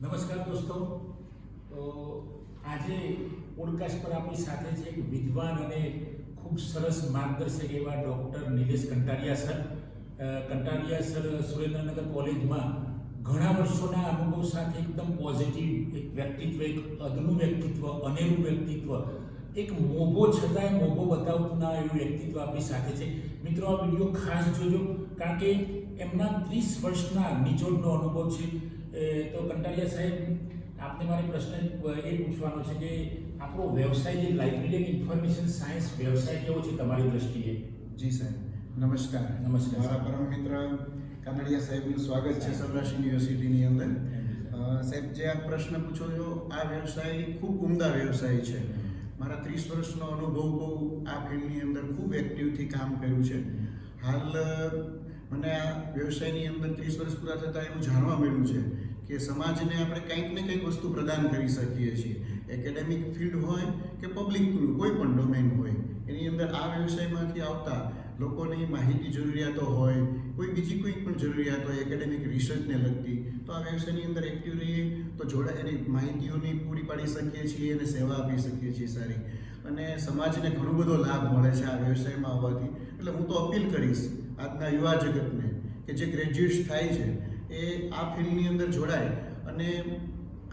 નમસ્કાર દોસ્તો, આજે પોડકાસ્ટ પર આપણી સાથે છે એક વિદ્વાન અને ખૂબ સરસ માર્ગદર્શક એવા ડૉક્ટર નિલેશ કંટારિયા સર સુરેન્દ્રનગર કોલેજમાં ઘણા વર્ષોના અનુભવ સાથે એકદમ પોઝિટિવ એક વ્યક્તિત્વ, એક અદનું વ્યક્તિત્વ, અનેરું વ્યક્તિત્વ, એક મોભો છતાંય મોભો બતાવતું ના એવું વ્યક્તિત્વ આપણી સાથે છે. મિત્રો, આ વિડીયો ખાસ જોજો, કારણ કે એમના 30 વર્ષના નિચોડનો અનુભવ છે. તો કંટારિયા સાહેબ, આપને મારે પ્રશ્ન એ પૂછવાનો છે કે આપણો વ્યવસાય જે લાઇબ્રેરી ઇન્ફોર્મેશન સાયન્સ વ્યવસાય કેવો છે તમારી દ્રષ્ટિએ? જી સાહેબ, નમસ્કાર. મારા પરમ મિત્ર કાનડિયા સાહેબનું સ્વાગત છે સૌરાષ્ટ્ર યુનિવર્સિટીની અંદર. સાહેબ, જે આ પ્રશ્ન પૂછો છો, આ વ્યવસાય ખૂબ ઉમદા વ્યવસાય છે. મારા 30 વર્ષનો અનુભવ બહુ આ ફિલ્ડની અંદર ખૂબ એક્ટિવથી કામ કર્યું છે. હાલ મને આ વ્યવસાયની અંદર 30 વર્ષ પૂરા થતાં એવું જાણવા મળ્યું છે કે સમાજને આપણે કંઈક ને કંઈક વસ્તુ પ્રદાન કરી શકીએ છીએ. એકેડેમિક ફિલ્ડ હોય કે પબ્લિકનું કોઈ પણ ડોમેન હોય, એની અંદર આ વ્યવસાયમાંથી આવતા લોકોની માહિતી જરૂરિયાતો હોય, કોઈ બીજી કોઈ પણ જરૂરિયાત હોય એકેડેમિક રિસર્ચને લગતી, તો આ વ્યવસાયની અંદર એક્ટિવ રહીએ તો એની માહિતીઓની પૂરી પાડી શકીએ છીએ અને સેવા આપી શકીએ છીએ સારી, અને સમાજને ઘણો બધો લાભ મળે છે આ વ્યવસાયમાં આવવાથી. એટલે હું તો અપીલ કરીશ આજના યુવા જગતને કે જે ગ્રેજ્યુએટ્સ થાય છે એ આ ફિલ્ડની અંદર જોડાય. અને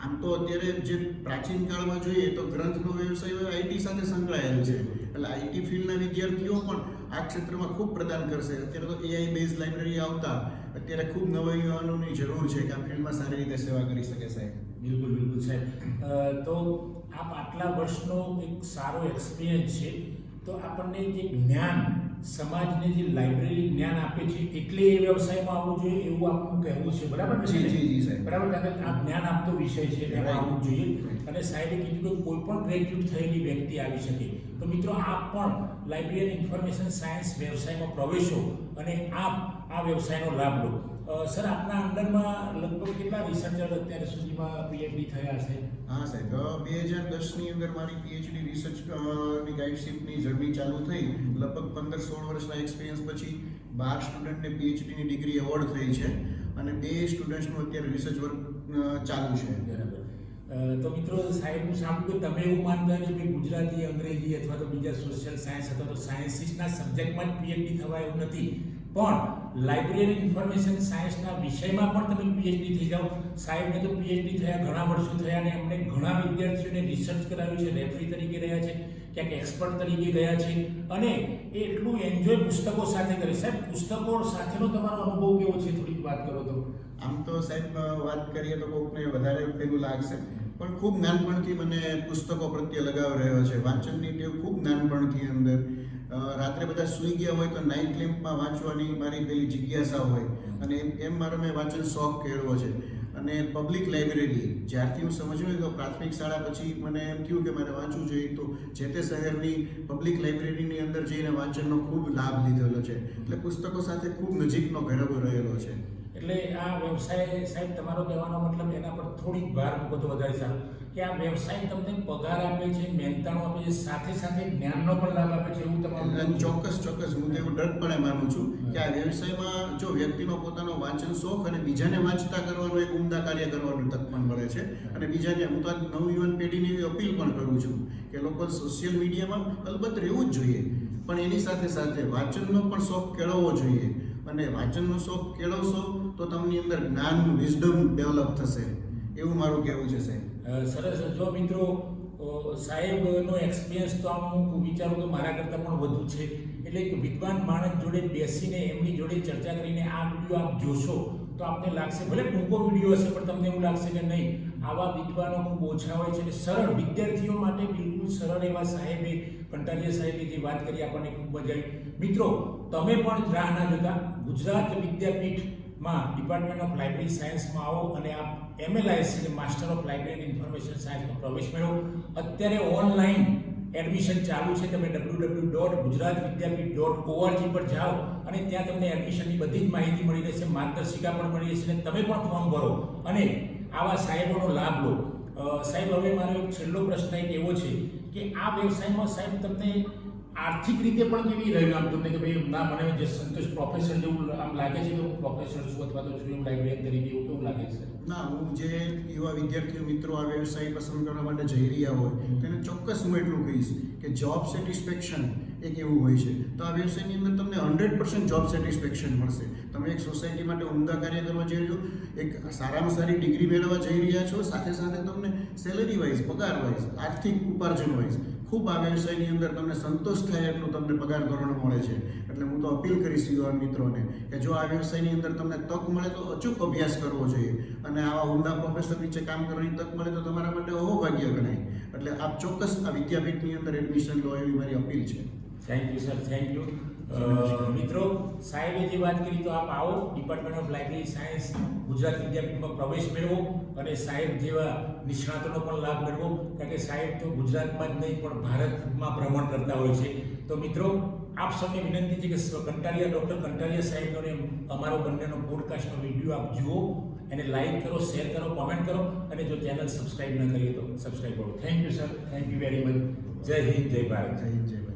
આમ તો અત્યારે જે પ્રાચીન કાળમાં જોઈએ તો ગ્રંથનો વ્યવસાય આઈટી સાથે સંકળાયેલ છે, એટલે આઈટી ફિલ્ડના વિદ્યાર્થીઓ પણ આ ક્ષેત્રમાં ખૂબ પ્રદાન કરશે. અત્યારે તો એઆઈ બેઝ લાઇબ્રેરી આવતા અત્યારે ખૂબ નવયુવાનોની જરૂર છે કે આ ફિલ્ડમાં સારી રીતે સેવા કરી શકે સાહેબ. બિલકુલ બિલકુલ સાહેબ. તો આપ આટલા વર્ષનો એક સારો એક્સપિરિયન્સ છે, તો આપણને જે જ્ઞાન, સમાજને જે લાઇબ્રેરી જ્ઞાન આપે છે એટલે એ વ્યવસાયમાં આવવું જોઈએ એવું આપનું કહેવું છે, બરાબર ને? જી સાહેબ, બરાબર. કારણ કે આ જ્ઞાન આપતો વિષય છે, એમાં આવવું જોઈએ. અને સાહેબે કીધું કે કોઈ પણ ગ્રેજ્યુએટ થયેલી વ્યક્તિ આવી શકે. તો મિત્રો, આપ પણ લાઇબ્રેરી ઇન્ફોર્મેશન સાયન્સ વ્યવસાયમાં પ્રવેશો અને આપ આ વ્યવસાયનો લાભ લો. સર, આપના અંડરમાં લગભગ કેટલા રિસર્ચર અત્યાર સુધીમાં પીએચડી થયા છે? હા સાહેબ, 2010ની અંદર મારી પીએચડી રિસર્ચની ગાઈડશીપની જર્ની ચાલુ થઈ. લગભગ 15-16 વર્ષના એક્સપિરિયન્સ પછી 12 સ્ટુડન્ટને પીએચડીની ડિગ્રી એવોર્ડ થઈ છે અને 2 સ્ટુડન્ટ્સનું અત્યારે રિસર્ચ વર્ક ચાલુ છે. બરાબર. તો મિત્રો, સાહેબનું સાંભળ્યું કે તમે એવું માનતા નથી કે ગુજરાતી, અંગ્રેજી અથવા તો બીજા સોશિયલ સાયન્સ અથવા તો સાયન્સીસના સબ્જેક્ટમાં જ પીએચડી થવા એવું નથી, પણ લાઇબ્રેરી ઇન્ફોર્મેશન સાયન્સના વિષયમાં પણ તમે પીએચડી થઈ જાઓ. સાહેબને તો પીએચડી થયા ઘણા વર્ષો થયા અને એમણે ઘણા વિદ્યાર્થીઓને રિસર્ચ કરાવ્યું છે, રેફરી તરીકે રહ્યા છે, ક્યાંક એક્સપર્ટ તરીકે ગયા છે, અને એ એટલું એન્જોય પુસ્તકો સાથે કરે. સાહેબ, પુસ્તકો સાથેનો તમારો અનુભવ કેવો છે? થોડીક વાત કરો તો. આમ તો સાહેબ વાત કરીએ તો કોઈકને વધારે પેલું લાગશે, પણ ખૂબ નાનપણથી મને પુસ્તકો પ્રત્યે લગાવ રહ્યો છે. વાંચનની ટેવ ખૂબ નાનપણથી અંદર. રાત્રે બધા સૂઈ ગયા હોય તો નાઇટ લેમ્પમાં વાંચવાની મારી પેલી જિજ્ઞાસા હોય, અને એમ મારો મેં વાંચન શોખ કેળવો છે. અને પબ્લિક લાઇબ્રેરી જ્યારથી હું સમજ્યું તો પ્રાથમિક શાળા પછી મને એમ થયું કે મારે વાંચવું જોઈએ, તો જે તે શહેરની પબ્લિક લાઇબ્રેરીની અંદર જઈને વાંચનનો ખૂબ લાભ લીધેલો છે. એટલે પુસ્તકો સાથે ખૂબ નજીકનો ઘેરાવો રહેલો છે. એટલે આ વ્યવસાય, સાહેબ, તમારો કહેવાનો મતલબ એના પર થોડીક ભાર મૂકો તો વધારે સારું કે આ વ્યવસાય તમને પગાર આપે છે, મહેનતાણું આપે છે, સાથે સાથે જ્ઞાનનો પણ લાભ આપે છે, એવું તમારું? ચોક્કસ. હું તો એવું દ્રઢપણે માનું છું કે આ વ્યવસાયમાં જો વ્યક્તિનો પોતાનો વાંચન શોખ અને બીજાને વાંચતા કરવાનું એક ઉમદા કાર્ય કરવાનું તક પણ મળે છે. અને બીજાને, હું તો નવયુવાન પેઢીની એવી અપીલ પણ કરું છું કે લોકો સોશિયલ મીડિયામાં અલબત્ત રહેવું જ જોઈએ, પણ એની સાથે સાથે વાંચનનો પણ શોખ કેળવવો જોઈએ. અને વાંચનનો શોખ કેળવશો તો તમને અંદર જ્ઞાન, વિઝડમ ડેવલપ થશે, એવું મારું કહેવું છે સાહેબ. સરસ. જો મિત્રો, સાહેબનો એક્સપિરિયન્સ તો આમ હું વિચારું કે મારા કરતાં પણ વધુ છે. એટલે એક વિદ્વાન માણસ જોડે બેસીને એમની જોડે ચર્ચા કરીને આ વિડીયો આપ જોશો તો આપને લાગશે, ભલે ટૂંકો વિડીયો હશે પણ તમને એવું લાગશે કે નહીં, આવા વિદ્વાનો ખૂબ ઓછા હોય છે. અને સરળ વિદ્યાર્થીઓ માટે બિલકુલ સરળ એવા સાહેબે, કંટારિયા સાહેબે જે વાત કરી આપણને ખૂબ મજા આવી. મિત્રો, તમે પણ રાહ ના જોતા ગુજરાત વિદ્યાપીઠમાં ડિપાર્ટમેન્ટ ઓફ લાઇબ્રેરી સાયન્સમાં આવો અને આપ MLISC master of library information સાયન્સમાં પ્રવેશ મેળવો. અત્યારે ઓનલાઈન એડમિશન ચાલુ છે. તમે www.gujaratvidyapith.org પર જાઓ અને ત્યાં તમને એડમિશનની બધી જ માહિતી મળી રહેશે, માર્ગદર્શિકા પણ મળી રહેશે, અને તમે પણ ફોર્મ ભરો અને આવા સાહેબોનો લાભ લો. સાહેબ, હવે મારો એક છેલ્લો પ્રશ્ન એક એવો છે કે આ વ્યવસાયમાં સાહેબ તમને આર્થિક રીતે પણ કેવી રહ્યું આમ તમને કે ભાઈ ના મને જે સંતોષ પ્રોફેસર જેવું આમ લાગે છે કે હું પ્રોફેસર છું અથવા તો છું લાઇબ્રેરિયન તરીકે એવું કેવું લાગે છે? ના, હું જે યુવા વિદ્યાર્થીઓ મિત્રો આ વ્યવસાય પસંદ કરવા માટે જઈ રહ્યા હોય તેને ચોક્કસ હું એટલું કહીશ કે જોબ સેટિસ્ફેક્શન એક એવું હોય છે તો આ વ્યવસાયની અંદર તમને 100% જોબ સેટિસ્ફેક્શન મળશે. તમે એક સોસાયટી માટે ઉમદા કાર્ય કરવા જઈ રહ્યો, એક સારામાં સારી ડિગ્રી મેળવવા જઈ રહ્યા છો, સાથે સાથે તમને સેલરી વાઇઝ, પગાર વાઇઝ, આર્થિક ઉપાર્જન વાઇઝ ખૂબ આ વ્યવસાયની અંદર તમને સંતોષ થાય એટલું તમને પગાર ધોરણ મળે છે. એટલે હું તો અપીલ કરીશ યુવાન મિત્રોને કે જો આ વ્યવસાયની અંદર તમને તક મળે તો અચૂક અભ્યાસ કરવો જોઈએ અને આવા ઉમદા પ્રોફેસર નીચે કામ કરવાની તક મળે તો તમારા માટે અહોભાગ્ય ગણાય. એટલે આપ ચોક્કસ આ વિદ્યાપીઠની અંદર એડમિશન લો એવી મારી અપીલ છે. Thank you sir, thank you. મિત્રો, સાહેબે જે વાત કરી તો આપ આવો department of library science Gujarat વિદ્યાપીઠમાં પ્રવેશ મેળવો અને સાહેબ જેવા નિષ્ણાતોનો પણ લાભ મેળવો, કારણ કે સાહેબ તો ગુજરાતમાં જ નહીં પણ ભારતમાં ભ્રમણ કરતા હોય છે. તો મિત્રો, આપ સૌને વિનંતી છે કે ડૉક્ટર કંટારિયા સાહેબનો ને અમારો બંનેનો પોડકાસ્ટનો વિડીયો આપ જુઓ, એને લાઈક કરો, શેર કરો, કોમેન્ટ કરો અને જો ચેનલ સબસ્ક્રાઈબ ન કરીએ તો સબસ્ક્રાઈબ કરો. Thank you sir, thank you very much. જય હિન્દ, જય ભારત. જય હિન્દ, જય ભારત.